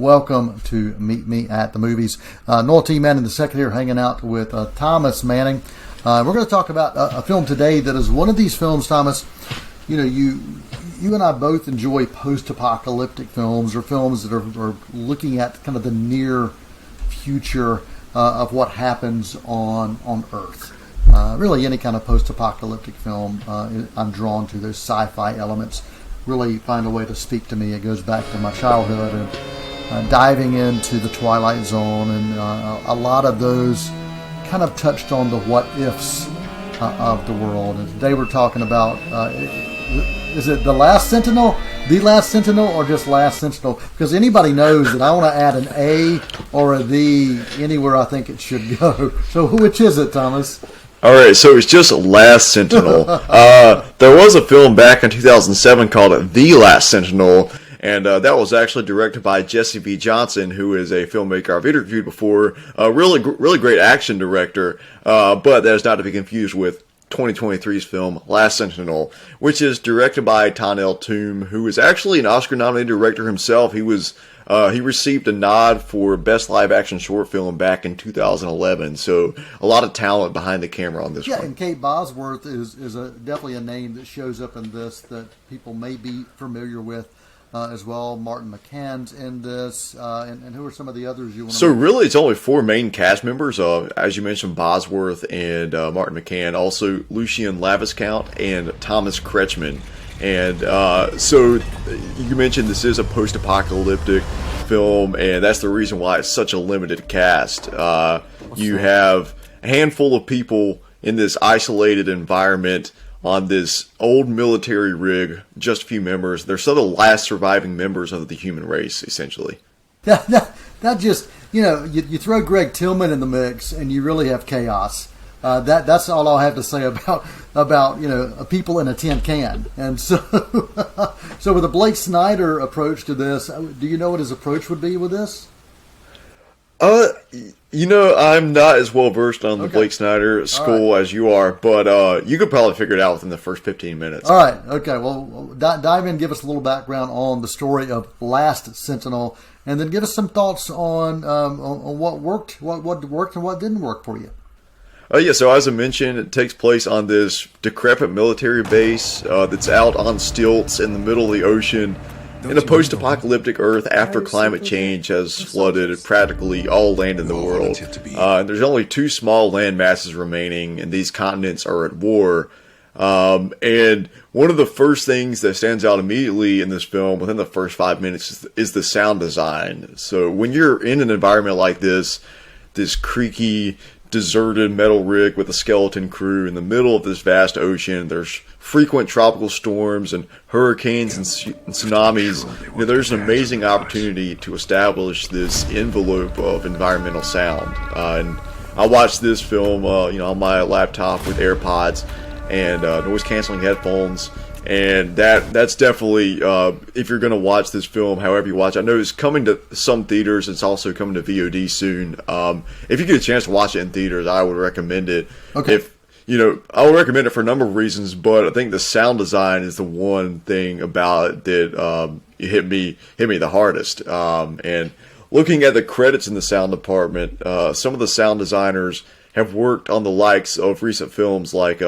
welcome to Meet Me at the Movies. Noel T. Manning the second here, hanging out with Thomas Manning. We're going to talk about a film today that is one of these films, Thomas. You know, you and I both enjoy post-apocalyptic films, or films that are looking at kind of the near future of what happens on Earth. Really, any kind of post-apocalyptic film, I'm drawn to. Those sci-fi elements really find a way to speak to me. It goes back to my childhood and diving into the Twilight Zone, and a lot of those kind of touched on the what-ifs of the world. And today we're talking about, is it The Last Sentinel, The Last Sentinel, or just Last Sentinel? Because anybody knows that I want to add an A or a The anywhere I think it should go. So which is it, Thomas? All right, so it's just Last Sentinel. There was a film back in 2007 called The Last Sentinel, and that was actually directed by Jesse V. Johnson, who is a filmmaker I've interviewed before, a really great action director, but that is not to be confused with 2023's film Last Sentinel, which is directed by Tonell Toome, who is actually an Oscar-nominated director himself. He received a nod for Best Live Action Short Film back in 2011, so a lot of talent behind the camera on this one. Yeah, and Kate Bosworth is definitely a name that shows up in this that people may be familiar with as well. Martin McCann's in this, and who are some of the others you want to So really, it's only four main cast members, as you mentioned, Bosworth and Martin McCann, also Lucien Laviscourt and Thomas Kretschmann. And so you mentioned this is a post-apocalyptic film, and that's the reason why it's such a limited cast. You have a handful of people in this isolated environment on this old military rig, just a few members. They're some of the last surviving members of the human race, essentially. That just, you throw Greg Tillman in the mix, and you really have chaos. That's all I'll have to say about people in a tin can. And so with a Blake Snyder approach to this, do you know what his approach would be with this? I'm not as well versed on the Blake Snyder school as you are, but you could probably figure it out within the first 15 minutes. All right. Okay. Well, dive in, give us a little background on the story of Last Sentinel, and then give us some thoughts on what worked, what worked, and what didn't work for you. So as I mentioned, it takes place on this decrepit military base that's out on stilts in the middle of the ocean in a post-apocalyptic Earth after climate change has flooded practically all land in the world. And there's only two small land masses remaining, and these continents are at war. And one of the first things that stands out immediately in this film, within the first 5 minutes, is the sound design. So when you're in an environment like this creaky, deserted metal rig with a skeleton crew in the middle of this vast ocean, there's frequent tropical storms and hurricanes and tsunamis. There's an amazing opportunity to establish this envelope of environmental sound. And I watched this film, on my laptop with AirPods and noise-canceling headphones. And that's definitely, if you're going to watch this film, however you watch it, I know it's coming to some theaters. It's also coming to VOD soon. If you get a chance to watch it in theaters, I would recommend it. Okay. I would recommend it for a number of reasons, but I think the sound design is the one thing about it that hit me the hardest. And looking at the credits in the sound department, some of the sound designers have worked on the likes of recent films like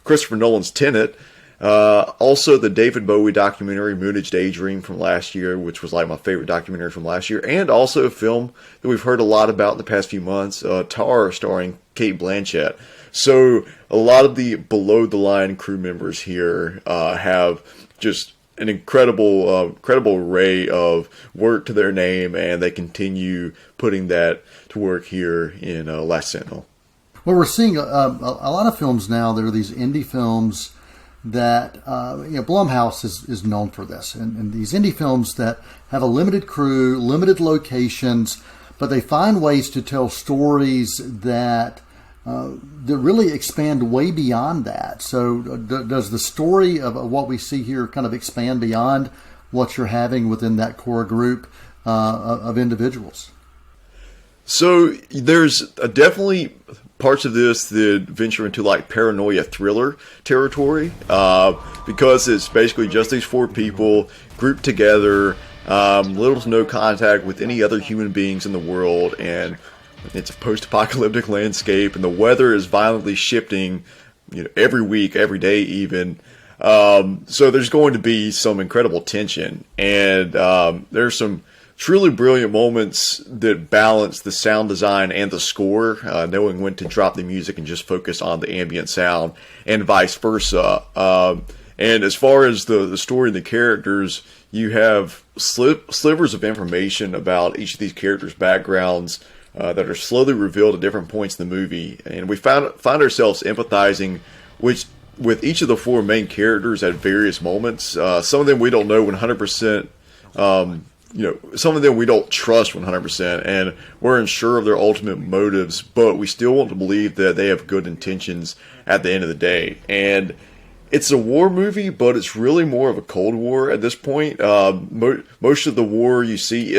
Christopher Nolan's Tenet. Also the David Bowie documentary Moonage Daydream from last year, which was like my favorite documentary from last year, and also a film that we've heard a lot about in the past few months, Tar, starring Cate Blanchett. So a lot of the below-the-line crew members here have just an incredible array of work to their name, and they continue putting that to work here in Last Sentinel. Well, we're seeing a lot of films now. There are these indie films that Blumhouse is known for this, and these indie films that have a limited crew, limited locations, but they find ways to tell stories that really expand way beyond that. So does the story of what we see here kind of expand beyond what you're having within that core group of individuals? So there's definitely parts of this that venture into like paranoia thriller territory, because it's basically just these four people grouped together little to no contact with any other human beings in the world, and it's a post-apocalyptic landscape, and the weather is violently shifting, every week, every day even. So there's going to be some incredible tension, and there's some truly brilliant moments that balance the sound design and the score, knowing when to drop the music and just focus on the ambient sound, and vice versa. And as far as the story and the characters, you have slivers of information about each of these characters' backgrounds that are slowly revealed at different points in the movie, and we find ourselves empathizing with each of the four main characters at various moments. Some of them we don't know 100%. Some of them we don't trust 100%, and we're unsure of their ultimate motives, but we still want to believe that they have good intentions at the end of the day. And it's a war movie, but it's really more of a Cold War at this point. Most of the war you see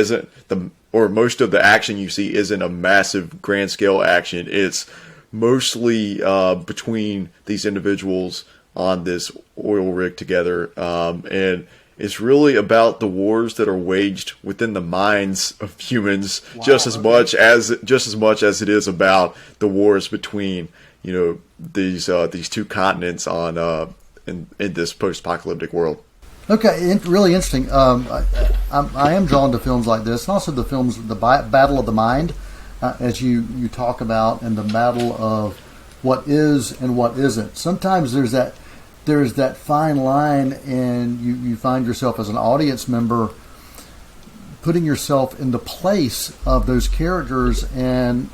most of the action you see isn't a massive grand scale action. It's mostly between these individuals on this oil rig together, and it's really about the wars that are waged within the minds of humans, just as much as it is about the wars between these two continents on in this post-apocalyptic world. Okay, really interesting. I am drawn to films like this, and also the films, the battle of the mind, as you talk about, and the battle of what is and what isn't. Sometimes there's that fine line, and you find yourself as an audience member putting yourself in the place of those characters and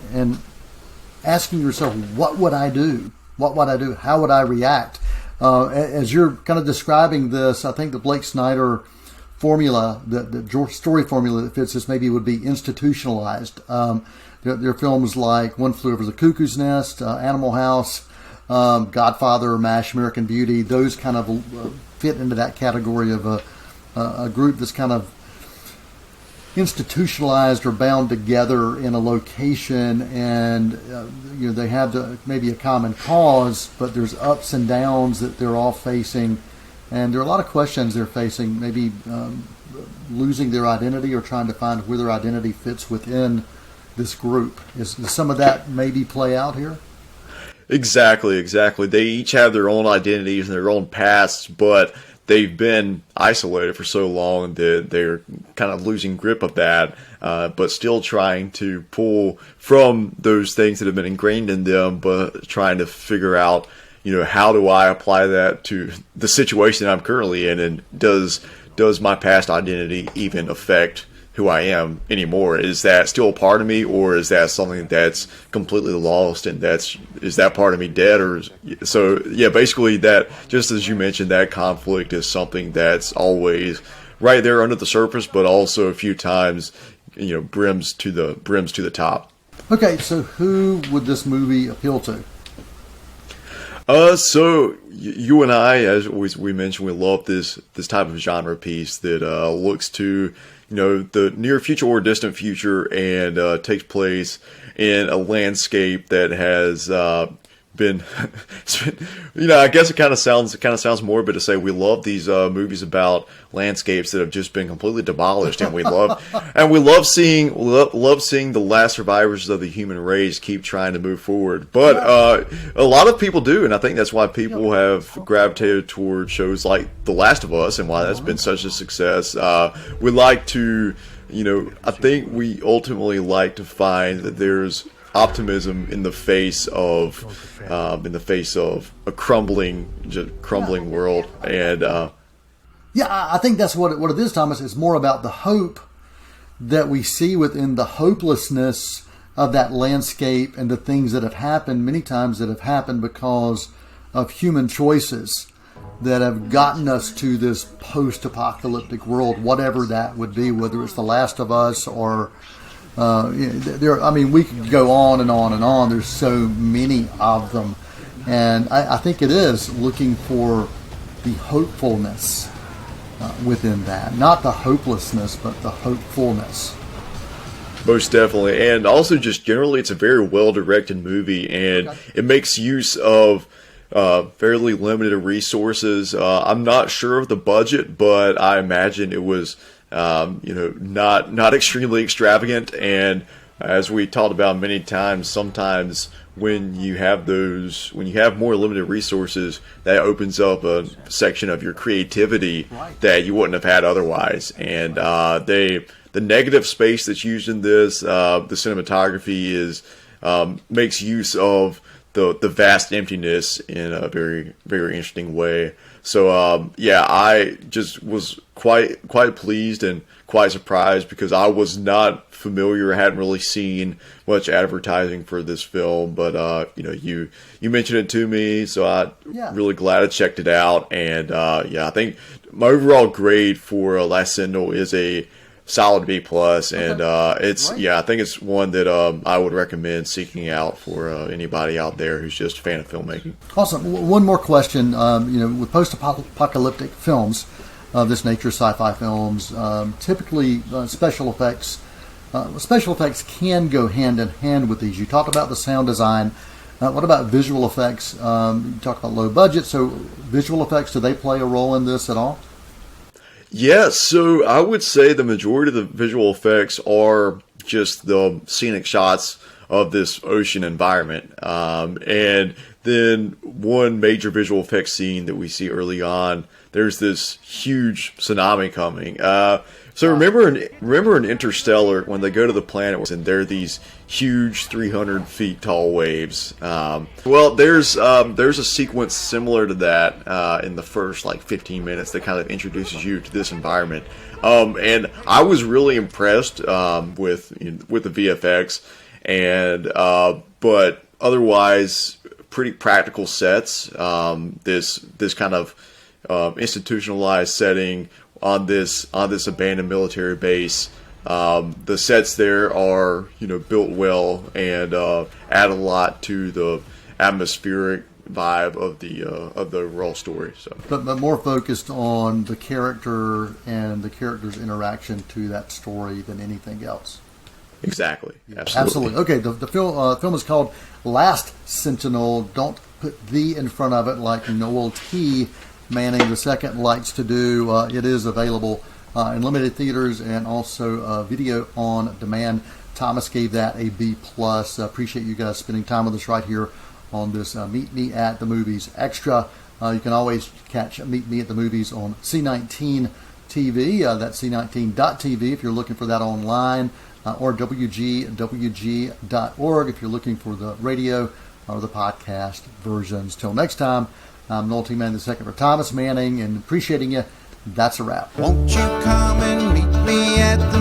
asking yourself, what would I do? What would I do? How would I react? As you're kind of describing this, I think the Blake Snyder formula, the story formula that fits this maybe would be institutionalized. There are films like One Flew Over the Cuckoo's Nest, Animal House, Godfather, MASH, American Beauty. Those kind of fit into that category of a group that's kind of institutionalized or bound together in a location, and they have maybe a common cause, but there's ups and downs that they're all facing, and there are a lot of questions they're facing, maybe losing their identity or trying to find where their identity fits within this group. Is some of that maybe play out here? Exactly. They each have their own identities and their own pasts, but they've been isolated for so long that they're kind of losing grip of that, but still trying to pull from those things that have been ingrained in them, but trying to figure out, how do I apply that to the situation I'm currently in, and does my past identity even affect who I am anymore? Is that still a part of me, or is that something that's completely lost, and is that part of me dead? Or so yeah, basically that, just as you mentioned, that conflict is something that's always right there under the surface, but also a few times brims to the top. Okay, so who would this movie appeal to? So you and I, as we mentioned, we love this type of genre piece that looks to the near future or distant future, and takes place in a landscape that has been, I guess it kind of sounds morbid to say we love these movies about landscapes that have just been completely demolished, and we love seeing the last survivors of the human race keep trying to move forward. But a lot of people do, and I think that's why people have gravitated toward shows like The Last of Us, and why that's been such a success. We like to, I think we ultimately like to find that there's optimism in the face of a crumbling world, and I think that's what it is, Thomas. It's more about the hope that we see within the hopelessness of that landscape, and the things that have happened many times that have happened because of human choices that have gotten us to this post-apocalyptic world, whatever that would be, whether it's The Last of Us or we could go on and on and on. There's so many of them, and I think it is looking for the hopefulness within that, not the hopelessness, but the hopefulness. Most definitely, and also just generally, it's a very well-directed movie, and it makes use of fairly limited resources. I'm not sure of the budget, but I imagine it was Not extremely extravagant. And as we talked about many times, sometimes when you have more limited resources, that opens up a section of your creativity that you wouldn't have had otherwise. And the negative space that's used in this, the cinematography makes use of the vast emptiness in a very, very interesting way. So I just was quite pleased and quite surprised because I was not familiar. I hadn't really seen much advertising for this film, but you mentioned it to me, so I'm really glad I checked it out. And I think my overall grade for Last Sentinel is a solid B+, and I think it's one that I would recommend seeking out for anybody out there who's just a fan of filmmaking. Awesome. One more question. With post-apocalyptic films of this nature, sci-fi films, typically special effects can go hand in hand with these. You talked about the sound design. What about visual effects? You talked about low budget, so visual effects, do they play a role in this at all? Yes, so I would say the majority of the visual effects are just the scenic shots of this ocean environment. And then one major visual effects scene that we see early on, there's this huge tsunami coming. So remember in Interstellar, when they go to the planet and there are these huge 300 feet tall waves. There's a sequence similar to that in the first 15 minutes that kind of introduces you to this environment. And I was really impressed with the VFX, but otherwise pretty practical sets. This kind of institutionalized setting on this abandoned military base. The sets there are built well and add a lot to the atmospheric vibe of the raw story. So, but more focused on the character and the character's interaction to that story than anything else. Exactly. Absolutely. Okay. The film is called Last Sentinel. Don't put "the" in front of it like Noel T. Manning II likes to do. It is available in limited theaters and also video on demand. Thomas gave that a B+. Appreciate you guys spending time with us right here on this Meet Me at the Movies Extra. You can always catch Meet Me at the Movies on C19 TV. That's C19.tv if you're looking for that online, or WGWG.org if you're looking for the radio or the podcast versions. Till next time, I'm Noel T. Manning II for Thomas Manning, and appreciating you. That's a wrap. Won't you come and meet me at the